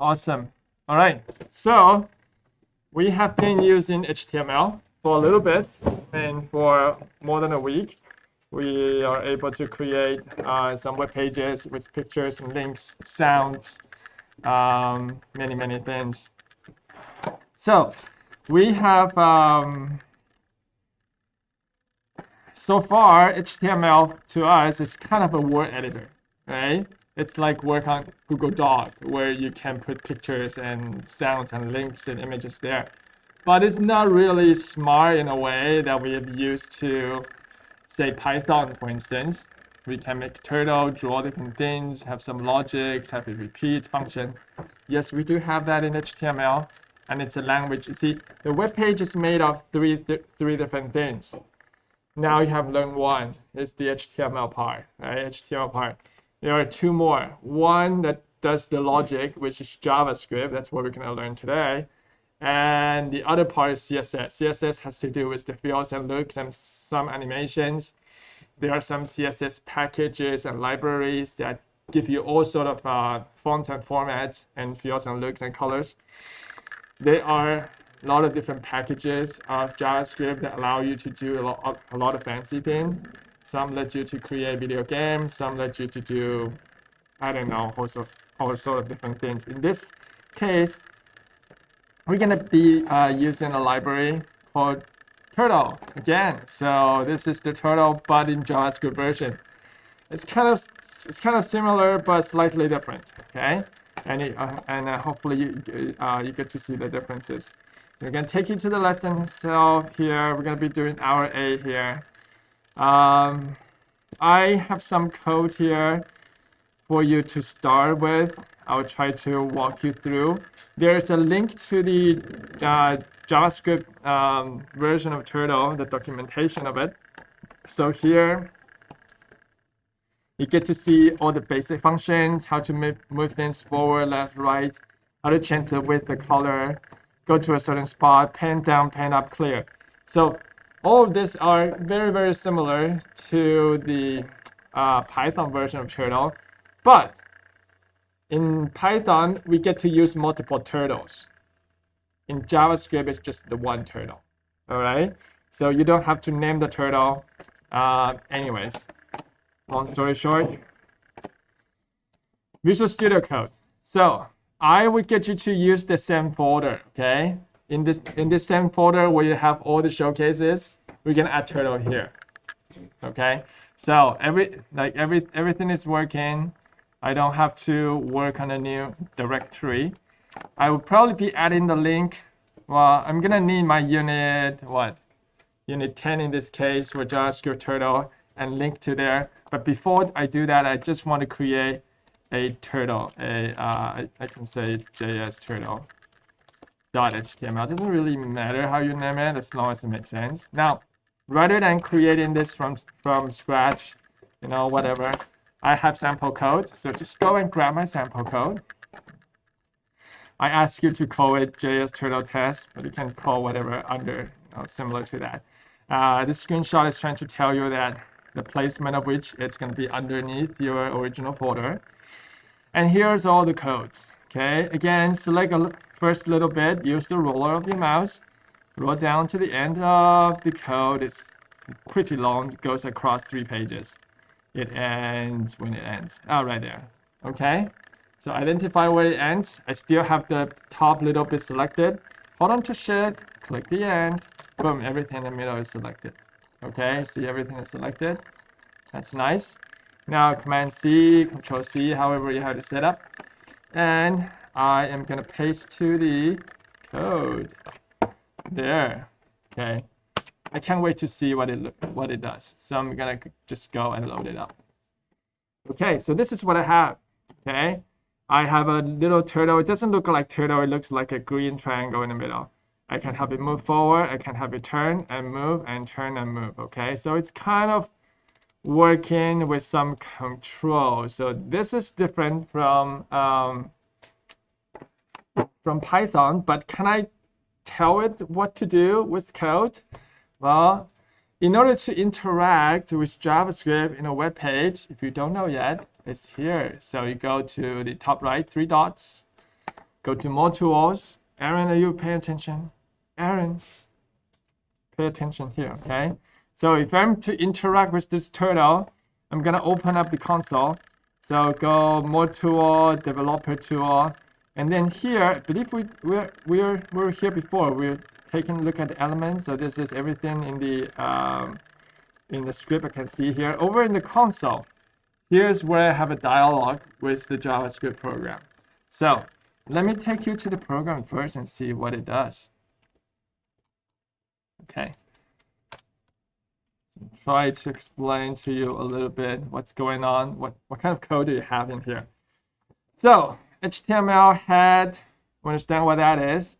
Awesome. All right. So we have been using HTML for a little bit, and for more than a week, we are able to create some web pages with pictures and links, sounds, many things. So we have so far HTML to us is kind of a word editor, right? It's like work on Google Doc where you can put pictures and sounds and links and images there. But it's not really smart in a way that we have used to, say, Python, for instance. We can make turtle, draw different things, have some logics, have a repeat function. Yes, we do have that in HTML, and it's a language. You see, the web page is made of three different things. Now you have learned one. It's the HTML part, right? HTML part. There are two more. One that does the logic, which is JavaScript. That's what we're going to learn today. And the other part is CSS. CSS has to do with the fields and looks and some animations. There are some CSS packages and libraries that give you all sort of fonts and formats and fields and looks and colors. There are a lot of different packages of JavaScript that allow you to do a lot of fancy things. Some let you to create video games. Some let you to do, I don't know, all sort of different things. In this case, we're going to be using a library called Turtle again. So this is the Turtle, but in JavaScript version. It's kind of similar, but slightly different. Okay, and hopefully you get to see the differences. So we're going to take you to the lesson. So here we're going to be doing hour A here. I have some code here for you to start with. I'll try to walk you through. There's a link to the JavaScript version of Turtle, the documentation of it. So here you get to see all the basic functions, how to move things forward, left, right, how to change the width, the color, go to a certain spot, pan down, pan up, clear. So all of these are very similar to the Python version of Turtle, but in Python, we get to use multiple turtles. In JavaScript, it's just the one turtle. All right? So you don't have to name the turtle. Anyways, long story short, Visual Studio Code. So I would get you to use the same folder, okay? In this same folder where you have all the showcases, we can add turtle here. Okay? So everything is working. I don't have to work on a new directory. I will probably be adding the link. Well, I'm gonna need my unit, Unit 10 in this case for JavaScript Turtle and link to there. But before I do that, I just want to create a turtle. I can say JS Turtle .html. It doesn't really matter how you name it as long as it makes sense. Now, rather than creating this from scratch, whatever, I have sample code, so just go and grab my sample code. I ask you to call it JS Turtle Test, but you can call whatever under, similar to that. This screenshot is trying to tell you that the placement of which it's going to be underneath your original folder. And here's all the codes. Okay, again, select a first little bit, use the roller of your mouse, roll down to the end of the code. It's pretty long, it goes across 3 pages. It ends when it ends. Right there. Okay. So identify where it ends. I still have the top little bit selected. Hold on to Shift, click the end. Boom, everything in the middle is selected. Okay, see everything is selected. That's nice. Now Command C, Control C, however you have to set up. And I am gonna paste to the code. There. Okay. I can't wait to see what it does. So I'm gonna just go and load it up. Okay, so this is what I have. Okay, I have a little turtle. It doesn't look like turtle. It looks like a green triangle in the middle. I can have it move forward. I can have it turn and move and turn and move. Okay, so it's kind of working with some control. So this is different from Python. But can I tell it what to do with code? Well, in order to interact with JavaScript in a web page, if you don't know yet, it's here. So you go to the top right, 3 dots, Go to more tools. Aaron, are you paying attention? Aaron, pay attention here, okay? So if I'm to interact with this turtle, I'm gonna open up the console. So go more tool, developer tool, and then here, I believe we're here before. We're taking a look at the elements. So this is everything in the script I can see here. Over in the console, here's where I have a dialog with the JavaScript program. So let me take you to the program first and see what it does. Okay. Try to explain to you a little bit what's going on. What kind of code do you have in here? So HTML head, understand what that is.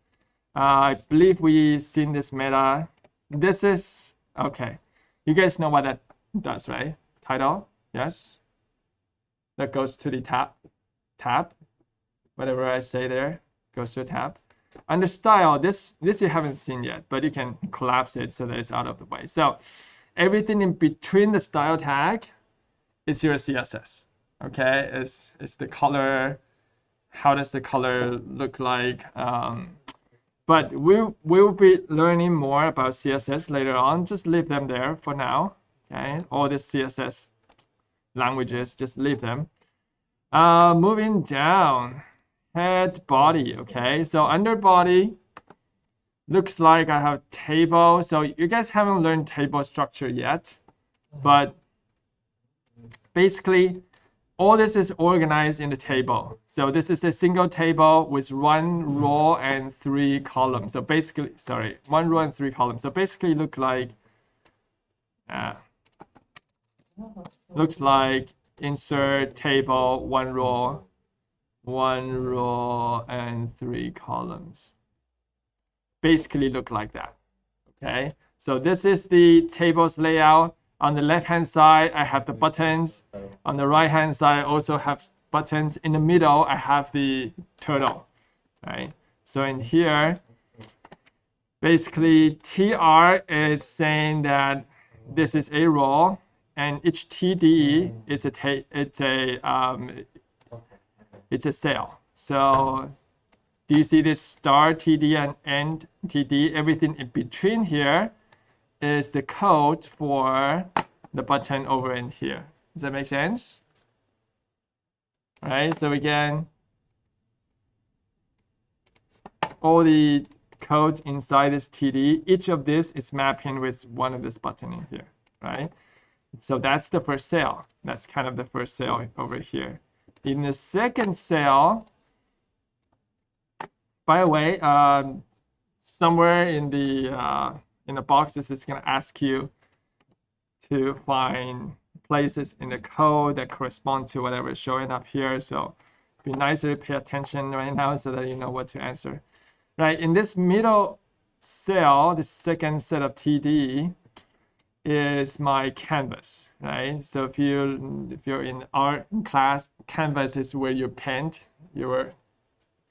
I believe we've seen this meta. This is, okay. You guys know what that does, right? Title, yes. That goes to the tab. Whatever I say there goes to a tab. Under style, this you haven't seen yet, but you can collapse it so that it's out of the way. So everything in between the style tag is your CSS. Okay, is the color. How does the color look like? But we'll be learning more about CSS later on. Just leave them there for now. Okay, all the CSS languages, just leave them. Moving down, head, body. Okay, so under body, looks like I have table. So you guys haven't learned table structure yet, but basically all this is organized in the table. So this is a single table with 1 row and 3 columns. So basically, sorry, 1 row and 3 columns. So basically looks like insert table, 1 row and 3 columns. Basically look like that. Okay, so this is the table's layout. On the left-hand side, I have the buttons. On the right-hand side, I also have buttons. In the middle, I have the turtle, right? So in here, basically, TR is saying that this is a row, and each TD is it's a cell. So do you see this start TD and end TD? Everything in between here is the code for the button over in here. Does that make sense? All right, so again, all the codes inside this TD, each of this is mapping with one of this button in here, right? So that's the first cell. That's kind of the first cell over here. In the second cell, by the way, somewhere in the boxes, it's going to ask you to find places in the code that correspond to whatever is showing up here. So it'd be nicer to pay attention right now so that you know what to answer. Right, in this middle cell, the second set of TD is my canvas, right? So if you're in art class, canvas is where you paint your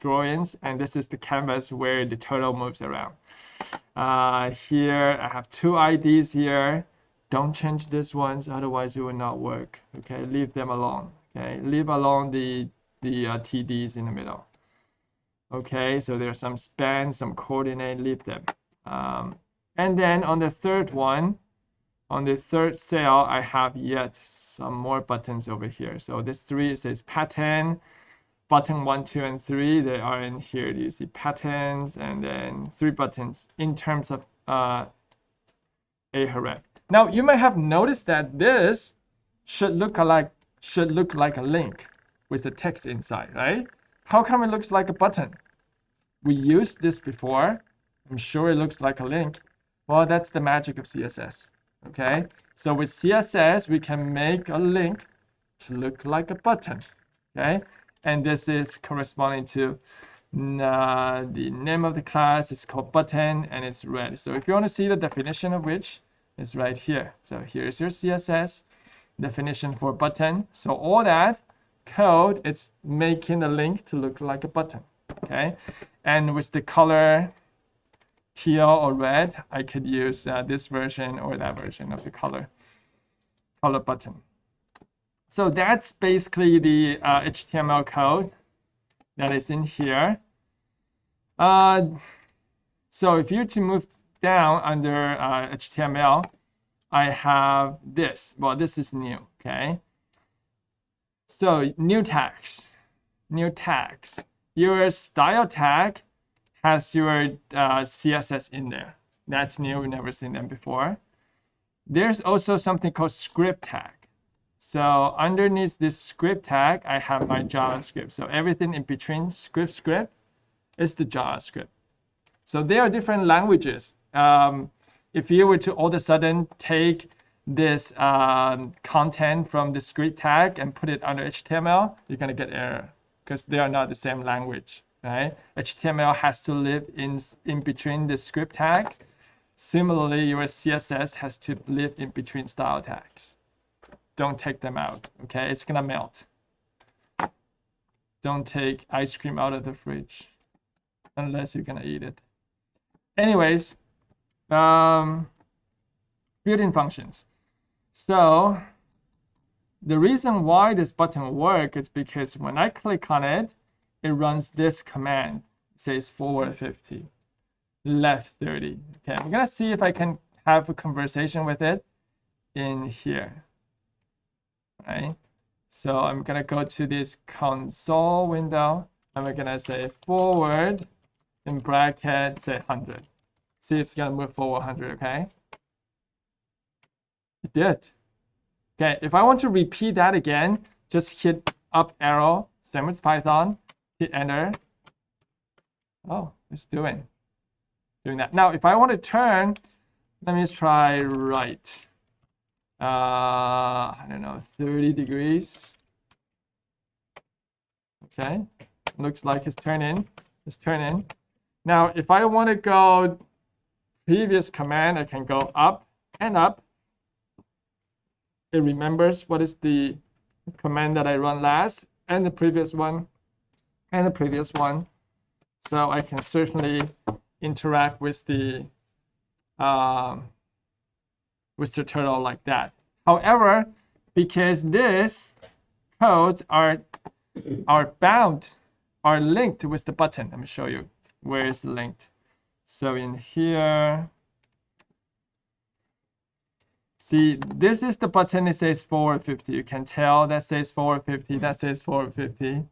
drawings, and this is the canvas where the turtle moves around. Here I have 2 IDs here. Don't change these ones, otherwise it will not work. Okay, leave them alone. Okay, leave alone the TDs in the middle. Okay, so there's some span, some coordinate, leave them. And then on the third one, on the third cell, I have yet some more buttons over here. So this 3 says pattern. Button 1, 2, and 3, they are in here. You see patterns, and then 3 buttons in terms of a href. Now you may have noticed that this should look like a link with the text inside, right? How come it looks like a button? We used this before. I'm sure it looks like a link. Well, that's the magic of CSS. Okay, so with CSS we can make a link to look like a button. Okay. And this is corresponding to the name of the class is called button, and it's red. So if you want to see the definition of which, it's right here. So here's your CSS definition for button. So all that code, it's making the link to look like a button. Okay, and with the color teal or red, I could use this version or that version of the color button. So that's basically the HTML code that is in here. So if you to move down under HTML, I have this. Well, this is new, okay? So new tags, new tags. Your style tag has your CSS in there. That's new, we've never seen them before. There's also something called script tag. So underneath this script tag, I have my JavaScript. So everything in between script is the JavaScript. So there are different languages. If you were to all of a sudden take this content from the script tag and put it under HTML, you're going to get error because they are not the same language. Right? HTML has to live in between the script tags. Similarly, your CSS has to live in between style tags. Don't take them out, okay? It's gonna melt. Don't take ice cream out of the fridge unless you're gonna eat it. Anyways, built-in functions. So the reason why this button works is because when I click on it, it runs this command. It says forward 50, left 30. Okay, I'm gonna see if I can have a conversation with it in here. Right? So I'm gonna go to this console window and we're gonna say forward in bracket, say 100. See if it's gonna move forward 100, okay? It did. Okay, if I want to repeat that again, just hit up arrow, same with Python, hit enter. Oh, it's doing that. Now, if I want to turn, let me try right. I don't know, 30 degrees. Okay, looks like it's turning. It's turning. Now, if I want to go previous command, I can go up and up. It remembers what is the command that I run last, and the previous one, and the previous one. So I can certainly interact with the turtle like that. However, because these codes are bound, are linked with the button. Let me show you where it's linked. So in here, see, this is the button. It says forward 50. You can tell that says forward 50. That says forward 50.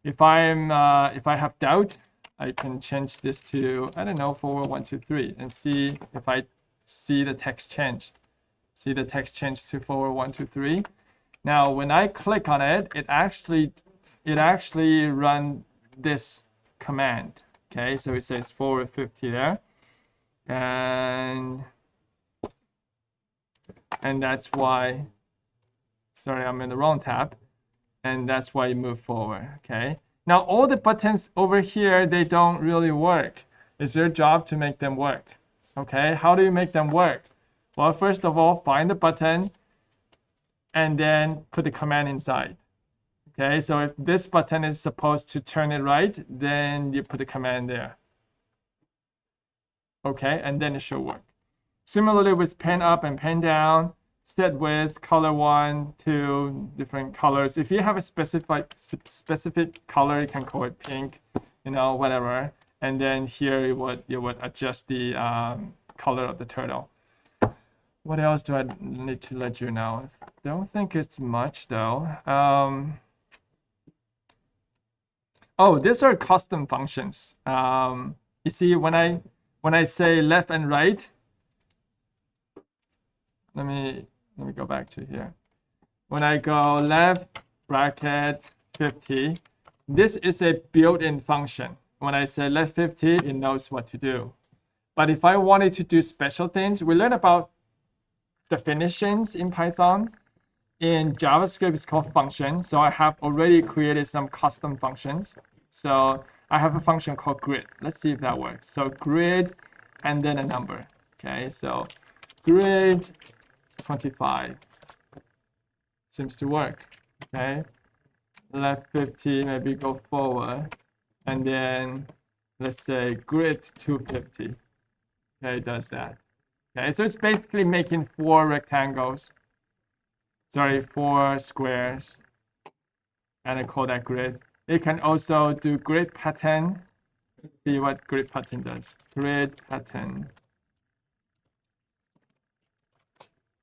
If I have doubt, I can change this to, I don't know, forward 1, 2, 3, and see if I see the text change. See the text change to forward 1, 2, 3. Now, when I click on it, it actually run this command. Okay, so it says forward 50 there, and that's why. Sorry, I'm in the wrong tab, and that's why you move forward. Okay. Now all the buttons over here, they don't really work. It's your job to make them work. Okay. How do you make them work? Well, first of all, find the button, and then put the command inside. Okay, so if this button is supposed to turn it right, then you put the command there. Okay, and then it should work. Similarly with pen up and pen down, set width, color 1, 2, different colors. If you have a specific color, you can call it pink, whatever. And then here you would adjust the color of the turtle. What else do I need to let you know? Don't think it's much though. Oh, these are custom functions. You see, when I say left and right, let me go back to here. When I go left bracket 50, this is a built-in function. When I say left 50, it knows what to do. But if I wanted to do special things, we learn about definitions in Python. In JavaScript, it's called function. So I have already created some custom functions. So I have a function called grid. Let's see if that works. So grid and then a number. Okay, so grid 25 seems to work. Okay, left 50, maybe go forward, and then let's say grid 250. Okay, it does that. Okay, so it's basically making 4 rectangles. Sorry, 4 squares, and I call that grid. It can also do grid pattern, Let's see what grid pattern does. Grid pattern.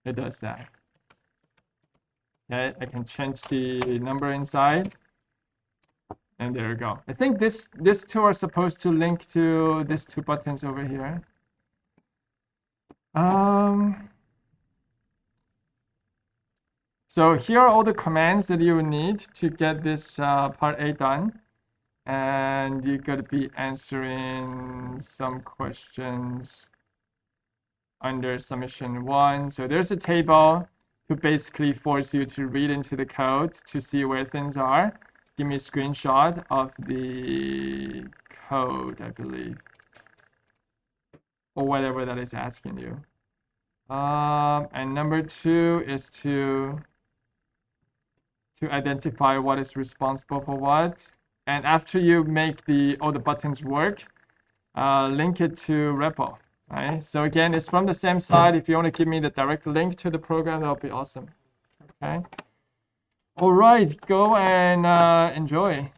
It does that. Okay, I can change the number inside. And there we go. I think these two are supposed to link to these two buttons over here. So here are all the commands that you need to get this part A done. And you're going to be answering some questions under submission 1. So there's a table to basically force you to read into the code to see where things are. Give me a screenshot of the code, I believe, or whatever that is asking you. And number 2 is to identify what is responsible for what. And after you make all the buttons work, link it to repo. Right? So again, it's from the same side. If you want to give me the direct link to the program, that would be awesome. Okay. All right, go and enjoy.